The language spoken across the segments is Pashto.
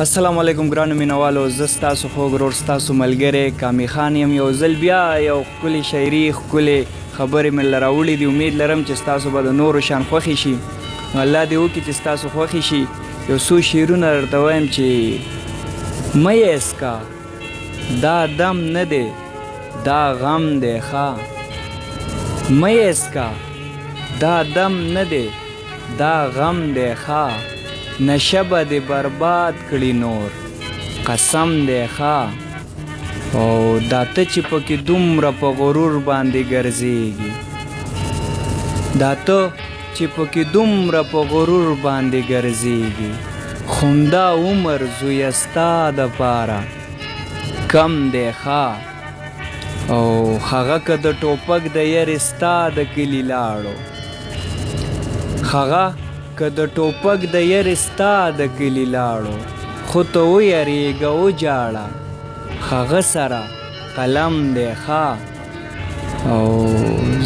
السلام علیکم ګرانو مینوالو، زه ستاسو خوږ ورور ستاسو ملګری کامي خان یم. یو ځل بیا یو ښکلې شاعري ښکلې خبرې مې راوړي دي. امید لرم چې ستاسو به د نورو شان خوښې شي. الله دې وکړي چې ستاسو خوښې شي. یو څو شعرونه درته وایم چې مه یې اسکا، دا دم نه دی دا غم دی ښه. مه یې اسکا، دا دم نه دی دا غم دی ښه. نشه به دې برباد کړي نور قسم دی ښه. او دا ته چې پکې دومره په غرور باندې ګرځېږي، دا ته چې پکې دومره په غرور باندې ګرځېږي، خونده عمر زویه ستا دپاره کم دی ښه. او هغه که د ټوپک د یرې ستا د کلي لاړو، هغه که د ټوپک د یرې ستا د کلي لاړو، خو ته ویرېږه وجاړه هغه سره قلم دی ښه. او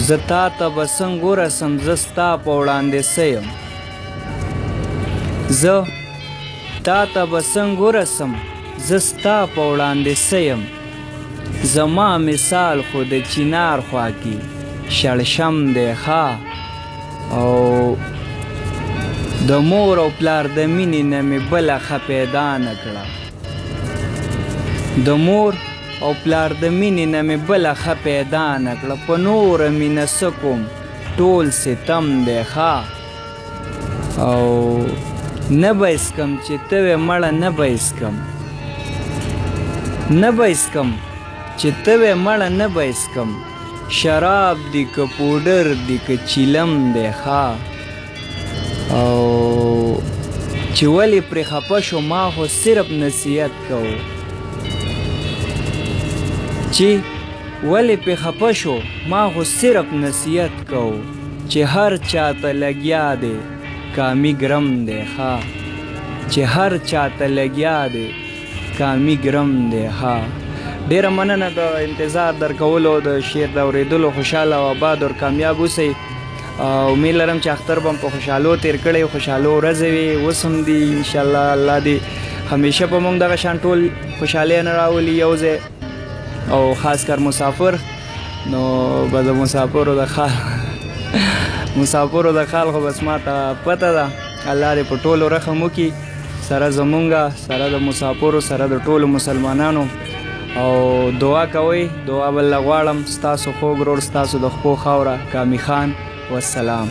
زه تا ته به څنګه ورسم، زه ستا په وړاندې څه یم، زه تا ته به څنګه ورسم، زه ستا په وړاندې څه یم. زما مثال خو د چنار خوا کې شړشم دی ښه. او د مور او پلار د مینې نه مې بله ښه پیدا نه کړه، د مور او پلار د مینې نه مې بله ښه پیدا نه کړه. په نوره مینه څه کوم ټول ستم دی ښه. او نه به اسکم چې ته وې مړه، نه به اسکم، نه به اسکم چې ته وې مړه، نه به اسکم. شراب دی که پوډر دی که چیلم دی ښه. او چې ولې پرې خفه شو ما خو صرف نصیحت کوو، چې ولې پرې خفه شو ما خو صرف نصیحت کوو، چې هر چاته لګیا دی کامي ګرم دی ښه. چې هر چاته لګیا دی کامي ګرم دی ښه. ډېره مننه د انتظار در کولو، د شعر د اورېدلو. خوشحاله او آباد او کامیاب اوسئ. امید لرم چې اختر به په خوشحالو تیر کړی، خوشحالو ورځې وي، اوس هم دي انشاءالله. الله دې همیشه په موږ دغه شان ټول خوشحالۍ نه راولي یو ځای. او خاص کر مسافر، نو به د مسافرو د خال مسافرو د خال خو بس ما ته پته ده. الله دې په ټولو رحم وکړي، سره زمونږه، سره د مسافرو، سره د ټولو مسلمانانو. او دعا کوئ، دعا بل غواړم. ستاسو خوږ ورور، ستاسو د خپو خاوره کامي خان. والسلام.